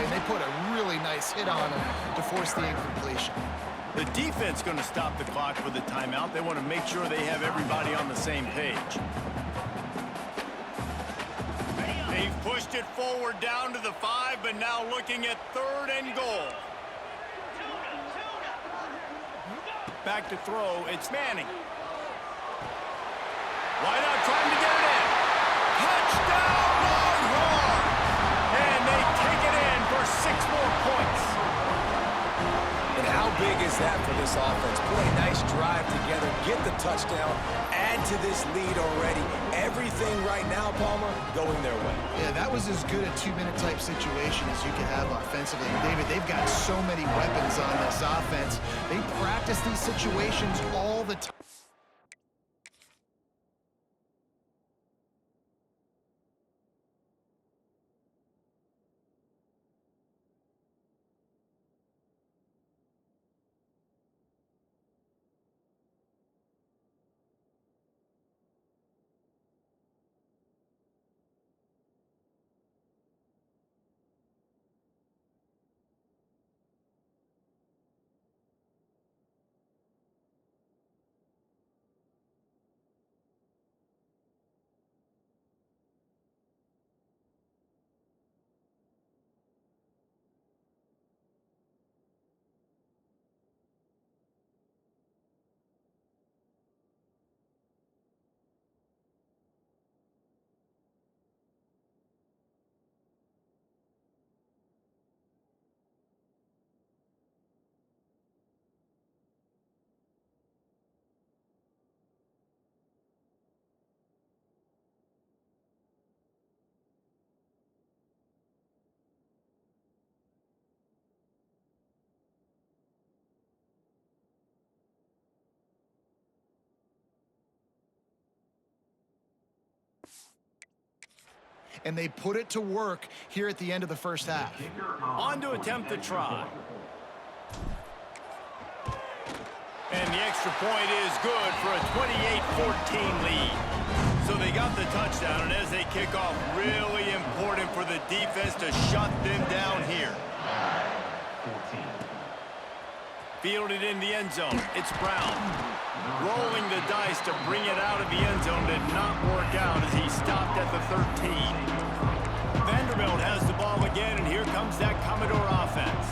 and they put a really nice hit on him to force the incompletion. The defense going to stop the clock with a timeout. They want to make sure they have everybody on the same page. They've pushed it forward down to the 5, but now looking at 3rd and goal. Back to throw, it's Manning. Why not trying to get it in? Touchdown, Longhorn! And they take it in for 6 more points. And how big is that for this offense? Put a nice drive together, get the touchdown, add to this lead already. Everything right now, Palmer, going their way. Yeah, that was as good a 2-minute type situation as you could have offensively. And David, they've got so many weapons on this offense. They practice these situations all the time. And they put it to work here at the end of the first half. On to attempt the try. And the extra point is good for a 28-14 lead. So they got the touchdown, and as they kick off, really important for the defense to shut them down here. Fielded in the end zone. It's Brown. Rolling the dice to bring it out of the end zone did not work out as he stopped at the 13. Vanderbilt has the ball again, and here comes that Commodore offense.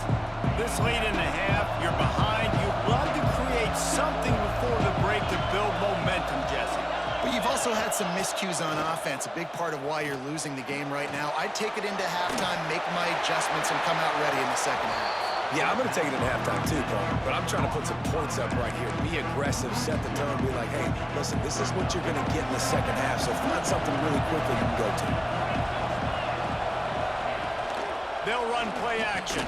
This late in the half, you're behind. You'd love to create something before the break to build momentum, Jesse. But you've also had some miscues on offense, a big part of why you're losing the game right now. I'd take it into halftime, make my adjustments, and come out ready in the second half. Yeah, I'm going to take it at halftime too, Paul. But I'm trying to put some points up right here. Be aggressive, set the tone, be like, hey, listen, this is what you're going to get in the second half, so find something really quickly you can go to. They'll run play action.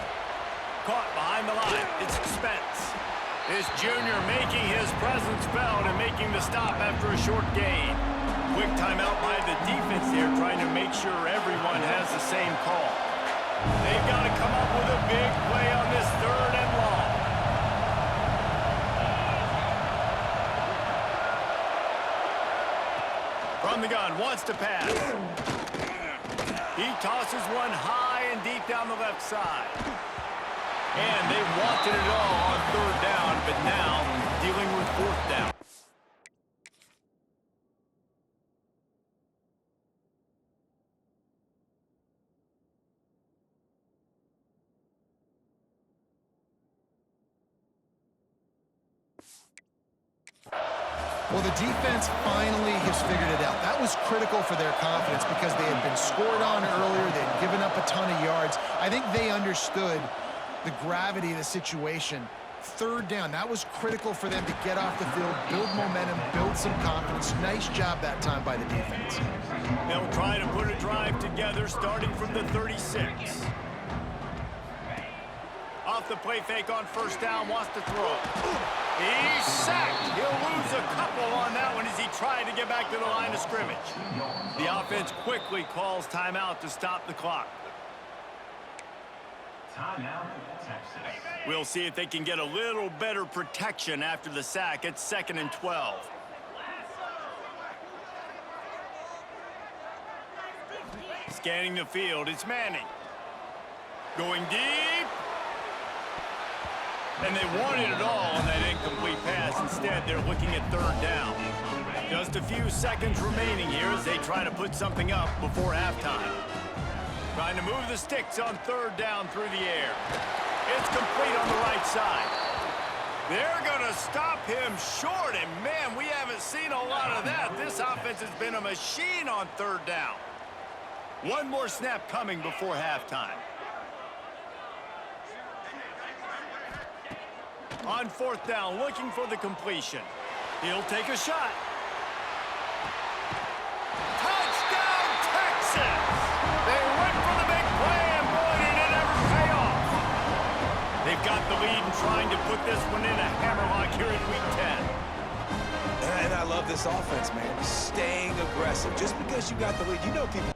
Caught behind the line. It's Spence. This junior making his presence felt and making the stop after a short gain. Quick timeout by the defense there, trying to make sure everyone has the same call. They've got to come up with a big play on this 3rd and long. From the gun, wants to pass. He tosses one high and deep down the left side. And they wanted it all on 3rd down, but now dealing with 4th down. Well, the defense finally has figured it out. That was critical for their confidence because they had been scored on earlier. They had given up a ton of yards. I think they understood the gravity of the situation. 3rd down, that was critical for them to get off the field, build momentum, build some confidence. Nice job that time by the defense. They'll try to put a drive together starting from the 36. Off the play fake on 1st down, wants to throw. He's sacked. He'll lose a couple on that one as he tried to get back to the line of scrimmage. The offense quickly calls timeout to stop the clock. Timeout, Texas. We'll see if they can get a little better protection after the sack. It's 2nd and 12. Scanning the field, it's Manning. Going deep. And they wanted it all on that incomplete pass. Instead, they're looking at third down. Just a few seconds remaining here as they try to put something up before halftime. Trying to move the sticks on third down through the air. It's complete on the right side. They're going to stop him short, and man, we haven't seen a lot of that. This offense has been a machine on third down. One more snap coming before halftime. On fourth down, looking for the completion. He'll take a shot. Touchdown, Texas! They went for the big play, and boy, did it ever pay off. They've got the lead and trying to put this one in a hammerlock here in Week 10. And I love this offense, man. Staying aggressive. Just because you got the lead, you know people...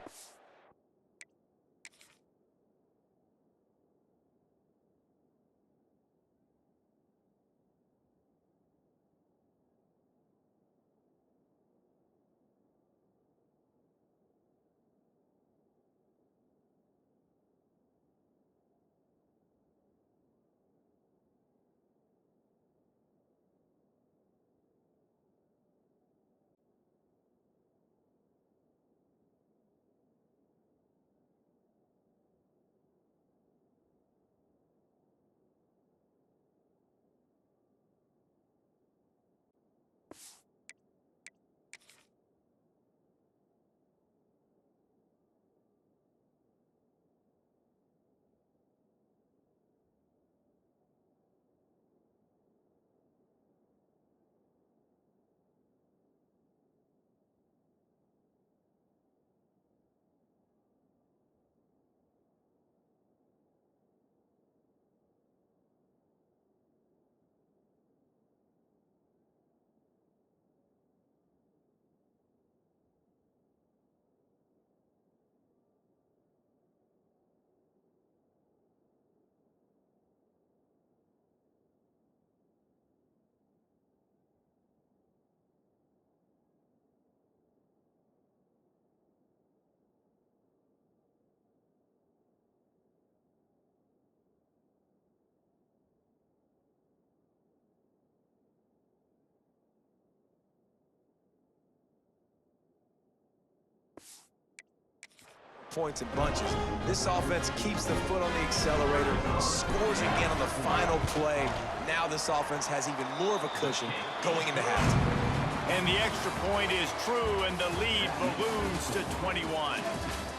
points and bunches. This offense keeps the foot on the accelerator, scores again on the final play. Now this offense has even more of a cushion going into halftime. And the extra point is true, and the lead balloons to 21.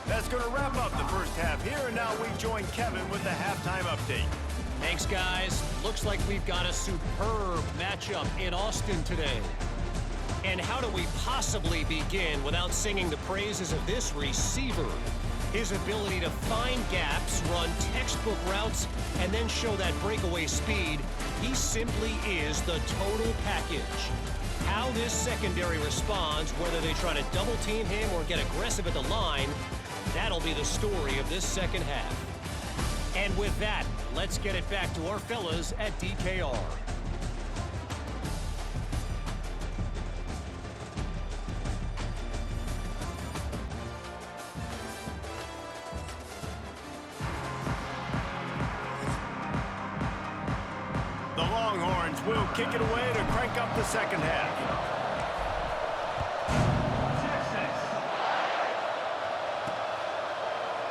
That's going to wrap up the first half here, and now we join Kevin with the halftime update. Thanks, guys. Looks like we've got a superb matchup in Austin today. And how do we possibly begin without singing the praises of this receiver? His ability to find gaps, run textbook routes, and then show that breakaway speed. He simply is the total package. How this secondary responds, whether they try to double team him or get aggressive at the line, that'll be the story of this second half. And with that, let's get it back to our fellas at DKR. The Longhorns will kick it away to crank up the second half.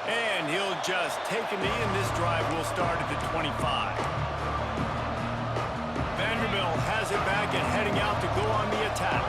And he'll just take a knee, and this drive will start at the 25. Vanderbilt has it back and heading out to go on the attack.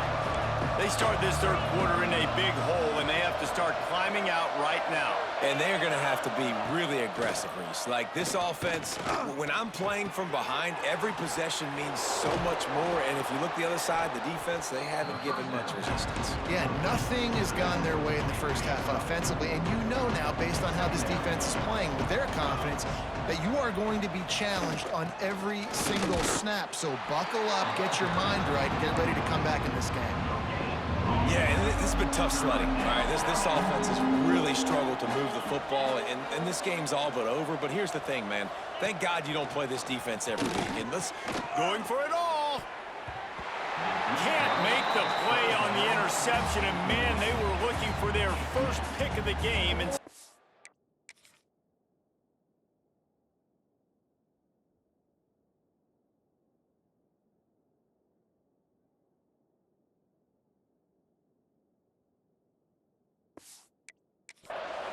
They start this third quarter in a big hole, and they have to start climbing out right now. And they're going to have to be really aggressive, Reese. Like, this offense, when I'm playing from behind, every possession means so much more. And if you look the other side, the defense, they haven't given much resistance. Yeah, nothing has gone their way in the first half offensively. And you know now, based on how this defense is playing with their confidence, that you are going to be challenged on every single snap. So buckle up, get your mind right, and get ready to come back in this game. Yeah, and this has been tough sledding. All right, this offense has really struggled to move the football, and this game's all but over. But here's the thing, man. Thank God you don't play this defense every week. And let's going for it all. Can't make the play on the interception, and man, they were looking for their first pick of the game. And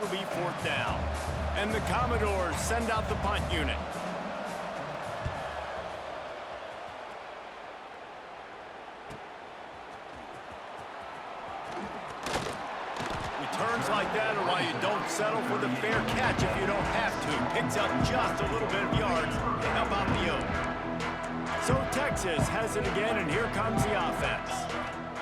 will be 4th down. And the Commodores send out the punt unit. Returns like that are why you don't settle for the fair catch if you don't have to. Picks up just a little bit of yards to help out the Oak. So Texas has it again, and here comes the offense.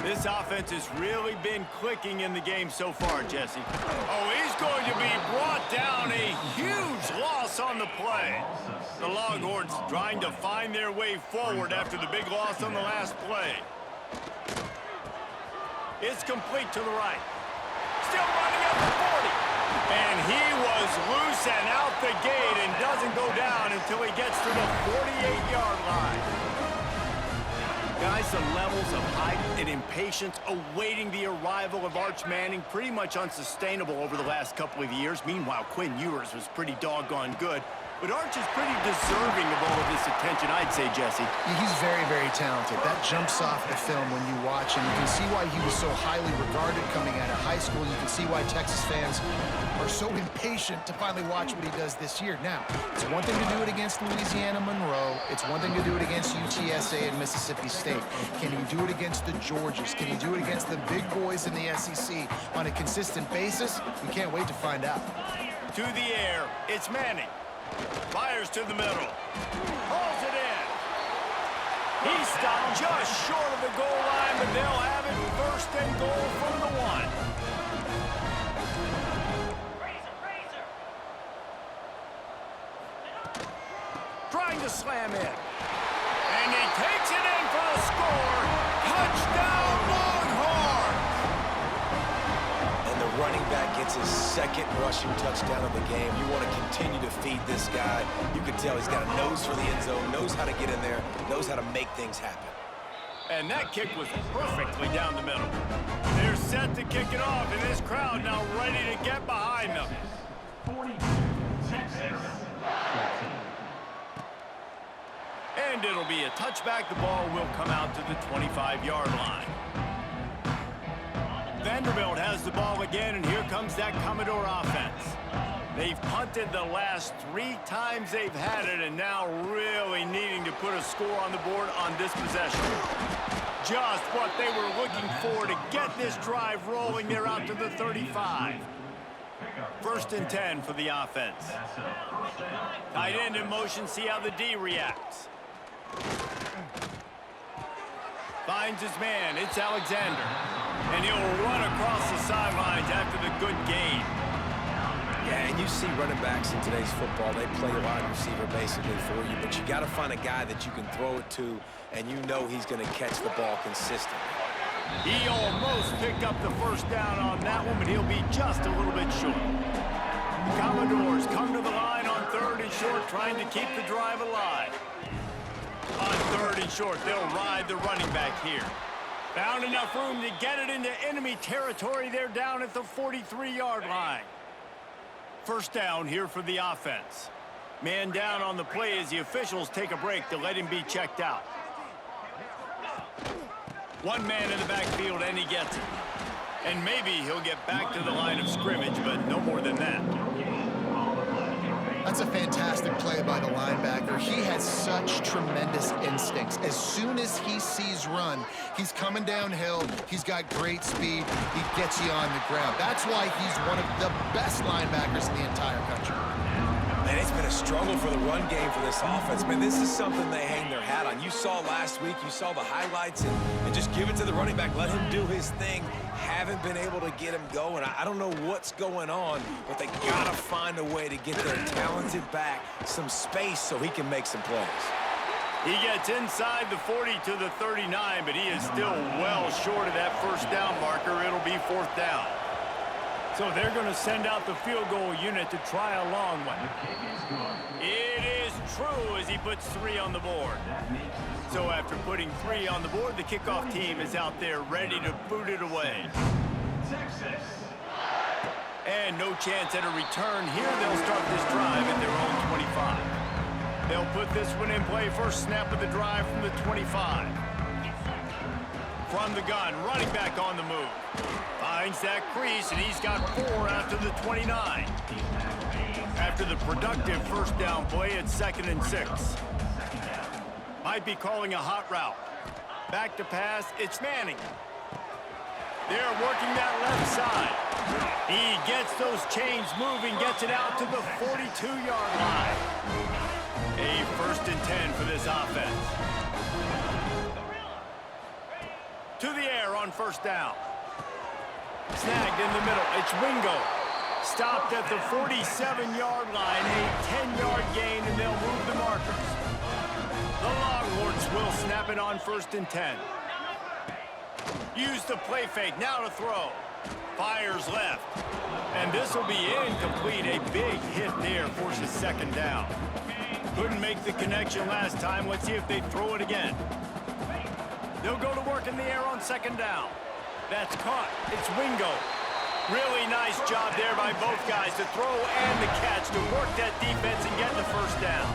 This offense has really been clicking in the game so far, Jesse. Oh, he's going to be brought down. A huge loss on the play. The Longhorns trying to find their way forward after the big loss on the last play. It's complete to the right. Still running up the 40. And he was loose and out the gate and doesn't go down until he gets to the 48-yard line. Guys, the levels of hype and impatience awaiting the arrival of Arch Manning pretty much unsustainable over the last couple of years. Meanwhile, Quinn Ewers was pretty doggone good. But Arch is pretty deserving of all of this attention, I'd say, Jesse. He's very, very talented. That jumps off the film when you watch him. You can see why he was so highly regarded coming out of high school. You can see why Texas fans are so impatient to finally watch what he does this year. Now, it's one thing to do it against Louisiana Monroe. It's one thing to do it against UTSA and Mississippi State. Can he do it against the Georgias? Can he do it against the big boys in the SEC on a consistent basis? We can't wait to find out. To the air, it's Manning. Fires to the middle. Pulls it in. He stopped just short of the goal line, but they'll have it 1st and goal from the 1. Trying to slam in. And he takes it in for the score. Touchdown, Longhorns! And the running back gets his 2nd rushing touchdown of the game. You want to continue to feed this guy. You can tell he's got a nose for the end zone, knows how to get in there, knows how to make things happen. And that kick was perfectly down the middle. They're set to kick it off, and this crowd now ready to get behind them. 40, Texas, 14. And it'll be a touchback. The ball will come out to the 25-yard line. Vanderbilt has the ball again, and here comes that Commodore offense. They've punted the last 3 times they've had it, and now really needing to put a score on the board on this possession. Just what they were looking for to get this drive rolling. They're out to the 35. 1st and 10 for the offense. Tight end in motion, see how the D reacts. Finds his man, it's Alexander. And he'll run across the sidelines after the good gain. Yeah, and you see running backs in today's football, they play wide receiver basically for you, but you got to find a guy that you can throw it to, and you know he's going to catch the ball consistently. He almost picked up the 1st down on that one, but he'll be just a little bit short. The Commodores come to the line on 3rd and short, trying to keep the drive alive. On 3rd and short, they'll ride the running back here. Found enough room to get it into enemy territory. They're down at the 43-yard line. 1st down here for the offense. Man down on the play as the officials take a break to let him be checked out. 1 man in the backfield, and he gets it. And maybe he'll get back to the line of scrimmage, but no more than that. That's a fantastic play by the linebacker. He has such tremendous instincts. As soon as he sees run, he's coming downhill. He's got great speed. He gets you on the ground. That's why he's one of the best linebackers in the entire country. Man, it's been a struggle for the run game for this offense. Man, this is something they hang their hat on. You saw last week, you saw the highlights, and just give it to the running back. Let him do his thing. Haven't been able to get him going. I don't know what's going on, but they got to find a way to get their talented back some space so he can make some plays. He gets inside the 40 to the 39, but he is still well short of that 1st down marker. It'll be 4th down. So they're going to send out the field goal unit to try a long one. It is true as he puts 3 on the board. So after putting 3 on the board, the kickoff team is out there ready to boot it away. Texas. And no chance at a return here. They'll start this drive at their own 25. They'll put this one in play. 1st snap of the drive from the 25. From the gun, running back on the move. Finds that crease, and he's got 4 after the 29. After the productive first down play, it's 2nd and 6. Might be calling a hot route. Back to pass, it's Manning. They're working that left side. He gets those chains moving, gets it out to the 42-yard line. A 1st and 10 for this offense. To the air on 1st down. Snagged in the middle. It's Wingo. Stopped at the 47-yard line. A 10-yard gain, and they'll move the markers. The Longhorns will snap it on 1st and 10. Use the play fake. Now to throw. Fires left. And this will be incomplete. A big hit there forces 2nd down. Couldn't make the connection last time. Let's see if they throw it again. They'll go to work in the air on 2nd down. That's caught. It's Wingo. Really nice job there by both guys to throw and the catch to work that defense and get the 1st down.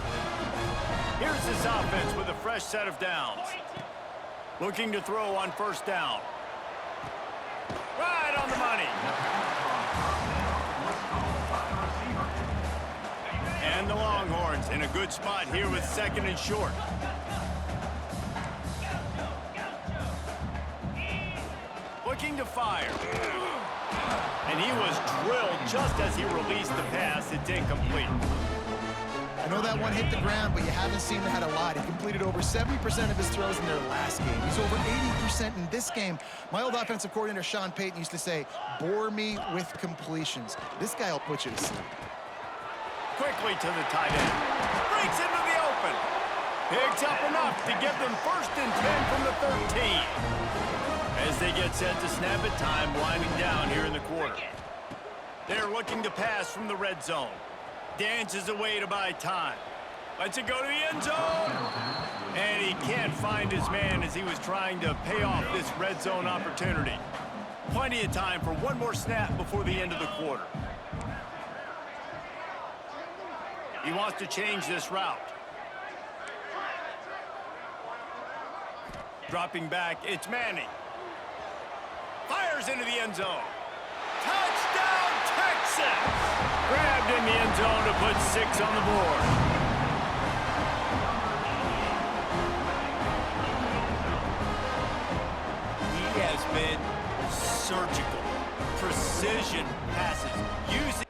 Here's this offense with a fresh set of downs. Looking to throw on 1st down. Right on the money. And the Longhorns in a good spot here with 2nd and short. Looking to fire. And he was drilled just as he released the pass. It's incomplete. I know that one hit the ground, but you haven't seen him had a lot. He completed over 70% of his throws in their last game. He's over 80% in this game. My old offensive coordinator, Sean Payton, used to say, bore me with completions. This guy will put you to sleep. Quickly to the tight end. Breaks into the open. Picks up enough to give them 1st and 10 from the 13. As they get set to snap it, time winding down here in the quarter. They're looking to pass from the red zone. Dances away to buy time. Lets it go to the end zone. And he can't find his man as he was trying to pay off this red zone opportunity. Plenty of time for one more snap before the end of the quarter. He wants to change this route. Dropping back, it's Manning. Fires into the end zone. Touchdown, Texas! Grabbed in the end zone to put 6 on the board. He has been surgical. Precision passes. Using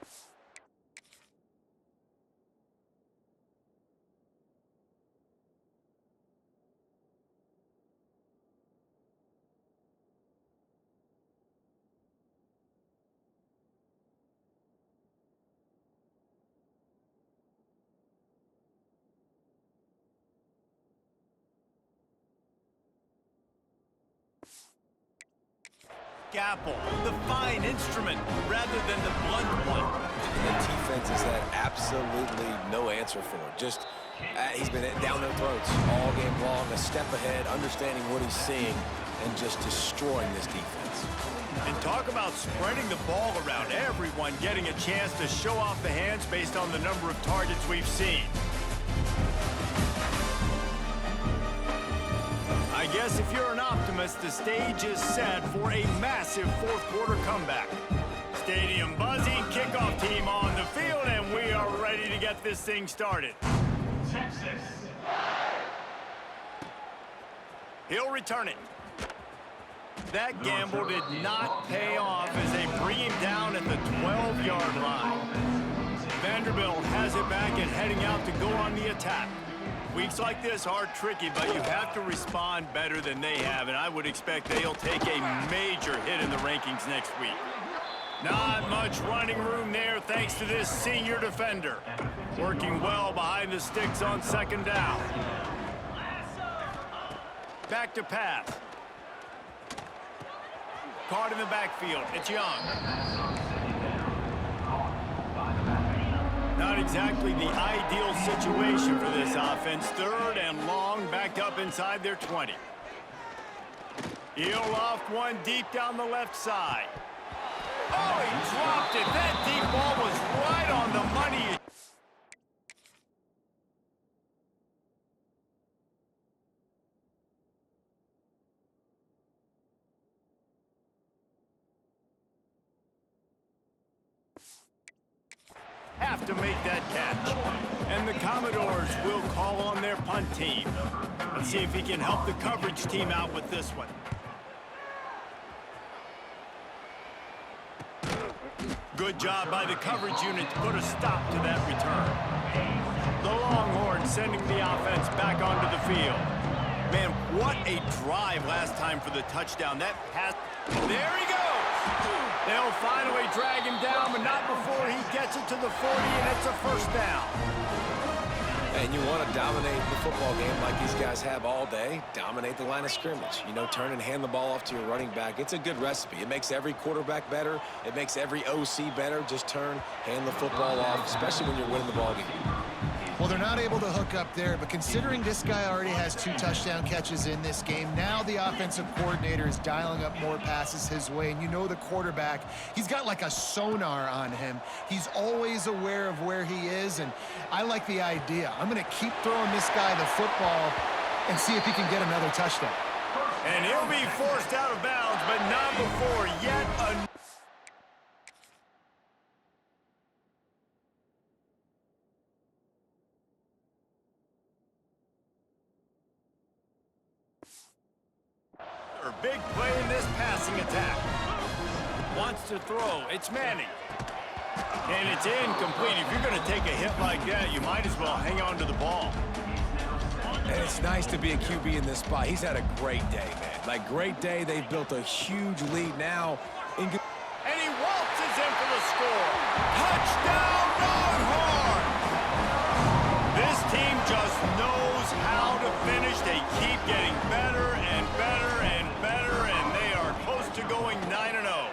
scalpel, the fine instrument, rather than the blunt one. And the defense has had absolutely no answer for it. Just, he's been down their throats all game long, a step ahead, understanding what he's seeing, and just destroying this defense. And talk about spreading the ball around, everyone getting a chance to show off the hands based on the number of targets we've seen. I guess if you're an optimist, the stage is set for a massive 4th quarter comeback. Stadium buzzing, kickoff team on the field, and we are ready to get this thing started. Texas. He'll return it. That gamble did not pay off as they bring him down at the 12-yard line. Vanderbilt has it back and heading out to go on the attack. Weeks like this are tricky, but you have to respond better than they have, and I would expect they'll take a major hit in the rankings next week. Not much running room there thanks to this senior defender. Working well behind the sticks on 2nd down. Back to pass. Caught in the backfield. It's Young. Not exactly the ideal situation for this offense. 3rd and long, backed up inside their 20. He'll loft one deep down the left side. Oh, he dropped it. That deep ball was right on the money. enough to make that catch. And the Commodores will call on their punt team. Let's see if he can help the coverage team out with this one. Good job by the coverage unit to put a stop to that return. The Longhorns sending the offense back onto the field. Man, what a drive last time for the touchdown. That pass, there he goes. They'll finally drag him down, but not before he gets it to the 40, and it's a first down. And you want to dominate the football game like these guys have all day. Dominate the line of scrimmage. You know, turn and hand the ball off to your running back. It's a good recipe. It makes every quarterback better. It makes every OC better. Just turn, hand the football off, especially when you're winning the ball game. Well, they're not able to hook up there, but considering this guy already has 2 touchdown catches in this game, now the offensive coordinator is dialing up more passes his way. And you know the quarterback, he's got like a sonar on him. He's always aware of where he is, and I like the idea. I'm going to keep throwing this guy the football and see if he can get another touchdown. And he'll be forced out of bounds, but not before yet another. Big play in this passing attack. Wants to throw. It's Manning. And it's incomplete. If you're going to take a hit like that, you might as well hang on to the ball. And it's nice to be a QB in this spot. He's had a great day, man. Like, great day. They've built a huge lead now. And he waltzes in for the score. Touchdown, Longhorns! This team just knows how to finish. They keep getting better and better and better, and they are close to going 9-0.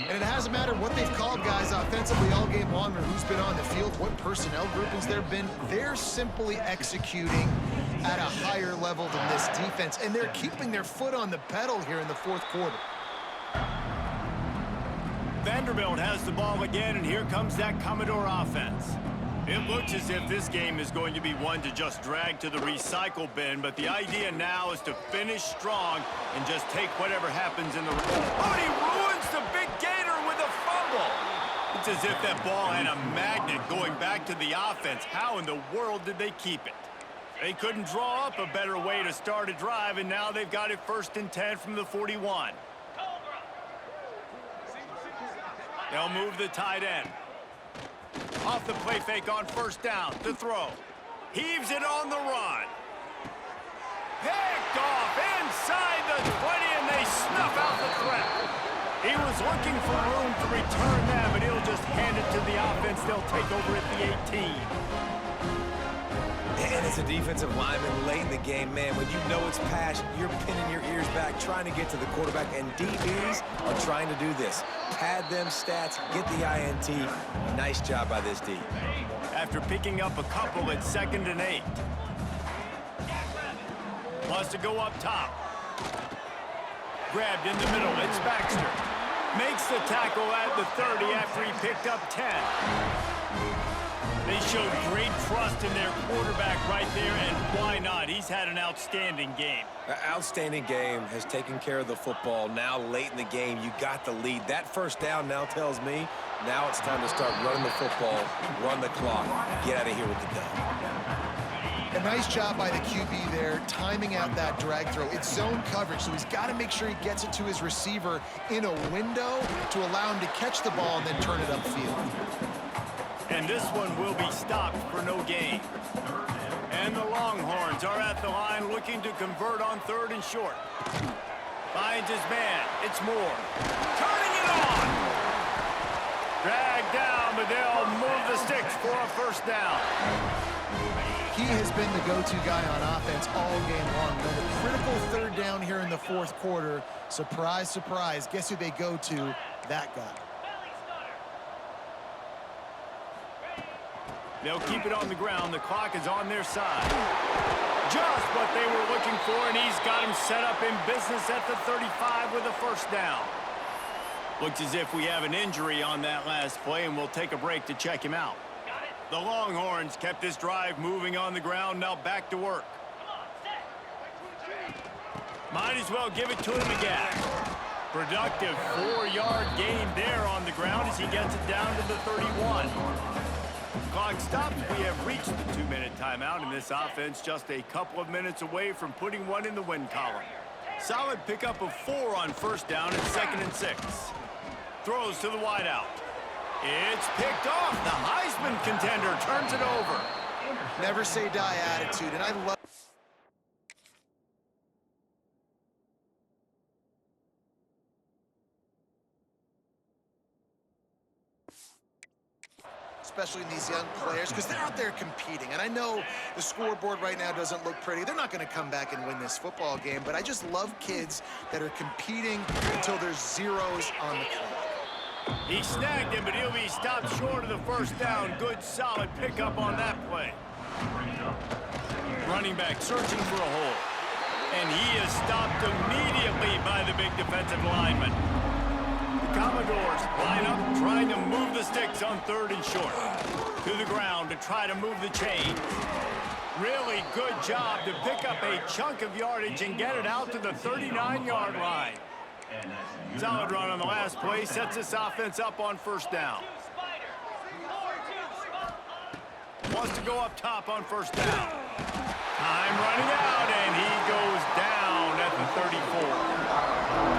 And it hasn't mattered what they've called guys offensively all game long or who's been on the field, what personnel groupings there have been. They're simply executing at a higher level than this defense, and they're keeping their foot on the pedal here in the fourth quarter. Vanderbilt has the ball again, and here comes that Commodore offense. It looks as if this game is going to be one to just drag to the recycle bin, but the idea now is to finish strong and just take whatever happens in the... Oh, and he ruins the big gator with a fumble! It's as if that ball had a magnet going back to the offense. How in the world did they keep it? They couldn't draw up a better way to start a drive, and now they've got it 1st and 10 from the 41. They'll move the tight end. Off the play fake on 1st down to throw. Heaves it on the run. Picked off inside the 20, and they snuff out the threat. He was looking for room to return that, but he'll just hand it to the offense. They'll take over at the 18. And as a defensive lineman late in the game, man, when you know it's pass, you're pinning your ears back, trying to get to the quarterback, and DBs are trying to do this. Pad them stats, get the INT. Nice job by this D. After picking up a couple at 2nd and 8. Wants to go up top. Grabbed in the middle, it's Baxter. Makes the tackle at the 30 after he picked up 10. They showed great trust in their quarterback right there, and why not? He's had an outstanding game. Outstanding game, has taken care of the football. Now late in the game, you got the lead. That 1st down now tells me now it's time to start running the football, run the clock, get out of here with the dub. A nice job by the QB there, timing out that drag throw. It's zone coverage, so he's got to make sure he gets it to his receiver in a window to allow him to catch the ball and then turn it upfield. And this one will be stopped for no gain. And the Longhorns are at the line looking to convert on 3rd and short. Finds his man. It's Moore. Turning it on. Dragged down, but they'll move the sticks for a 1st down. He has been the go-to guy on offense all game long. But a critical 3rd down here in the 4th quarter. Surprise, surprise. Guess who they go to? That guy. They'll keep it on the ground. The clock is on their side. Just what they were looking for, and he's got him set up in business at the 35 with a 1st down. Looks as if we have an injury on that last play, and we'll take a break to check him out. The Longhorns kept this drive moving on the ground. Now back to work. Might as well give it to him again. Productive 4-yard gain there on the ground as he gets it down to the 31. Clock stops. We have reached the 2-minute timeout, and this offense just a couple of minutes away from putting one in the win column. Solid pickup of 4 on first down and 2nd and 6. Throws to the wideout. It's picked off. The Heisman contender turns it over. Never say die attitude, and I love especially in these young players, because they're out there competing. And I know the scoreboard right now doesn't look pretty. They're not going to come back and win this football game, but I just love kids that are competing until there's zeros on the clock. He snagged him, but he'll be stopped short of the first down. Good, solid pickup on that play. Running back searching for a hole. And he is stopped immediately by the big defensive lineman. The Commodores line up, trying to move the sticks on 3rd and short. To the ground to try to move the chains. Really good job to pick up a chunk of yardage and get it out to the 39-yard line. Solid run on the last play, sets this offense up on first down. Wants to go up top on first down. Time running out, and he goes down at the 34.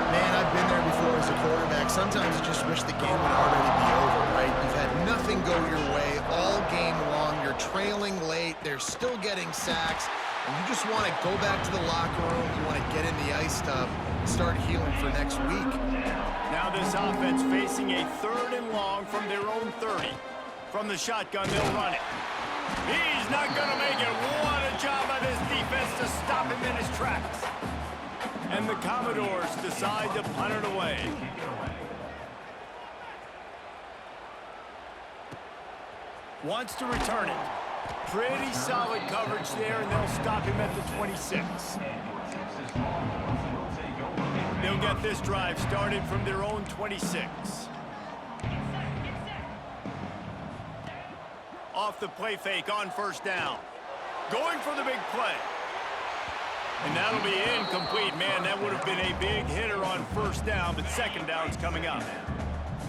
Man, I've been there before as a quarterback. Sometimes you just wish the game would already be over, right? You've had nothing go your way all game long. You're trailing late. They're still getting sacks. And you just want to go back to the locker room. You want to get in the ice tub and start healing for next week. Now this offense facing a 3rd and long from their own 30. From the shotgun, they'll run it. He's not going to make it. What a job by this defense to stop him in his tracks. And the Commodores decide to punt it away. Wants to return it. Pretty solid coverage there, and they'll stop him at the 26. They'll get this drive started from their own 26. Off the play fake on first down. Going for the big play. And that'll be incomplete. Man, that would have been a big hitter on first down, but second down's coming up.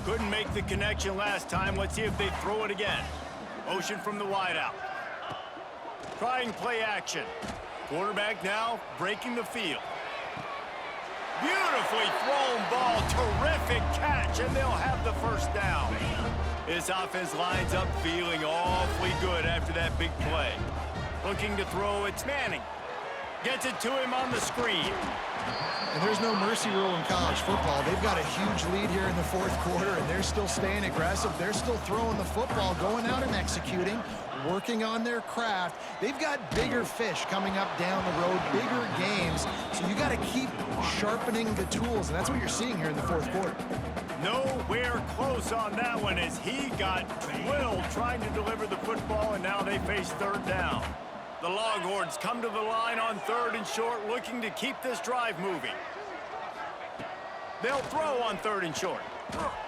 Couldn't make the connection last time. Let's see if they throw it again. Motion from the wideout. Trying play action. Quarterback now breaking the field. Beautifully thrown ball. Terrific catch, and they'll have the first down. This offense lines up feeling awfully good after that big play. Looking to throw, it's Manning. Gets it to him on the screen. And there's no mercy rule in college football. They've got a huge lead here in the 4th quarter, and they're still staying aggressive. They're still throwing the football, going out and executing, working on their craft. They've got bigger fish coming up down the road, bigger games. So you got to keep sharpening the tools, and that's what you're seeing here in the 4th quarter. Nowhere close on that one as he got drilled trying to deliver the football, and now they face 3rd down. The Longhorns come to the line on 3rd and short, looking to keep this drive moving. They'll throw on 3rd and short.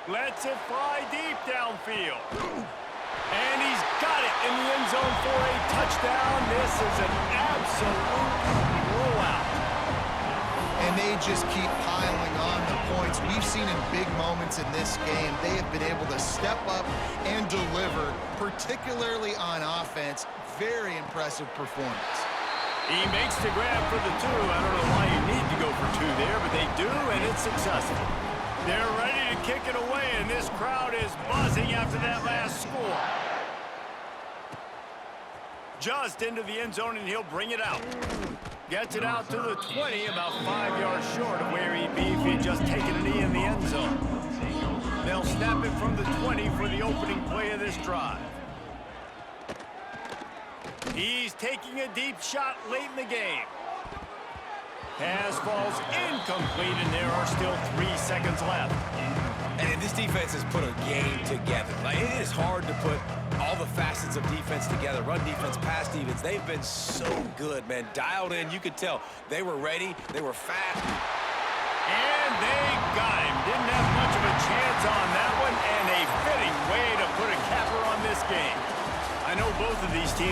Lets it fly deep downfield. And he's got it in the end zone for a touchdown. This is an absolute blowout. And they just keep piling on the points. We've seen in big moments in this game, they have been able to step up and deliver, particularly on offense. Very impressive performance. He makes the grab for the 2. I don't know why you need to go for 2 there, but they do, and it's successful. They're ready to kick it away, and this crowd is buzzing after that last score. Just into the end zone, and he'll bring it out. Gets it out to the 20, about 5 yards short of where he'd be if he'd just taken a knee in the end zone. They'll snap it from the 20 for the opening play of this drive. He's taking a deep shot late in the game. Pass falls incomplete, and there are still 3 seconds left. And this defense has put a game together. Like, it is hard to put all the facets of defense together. Run defense, pass defense. They've been so good, man. Dialed in. You could tell they were ready. They were fast. And they got him. Didn't have much of a chance on that one, and a fitting way to put a capper on this game. I know both of these teams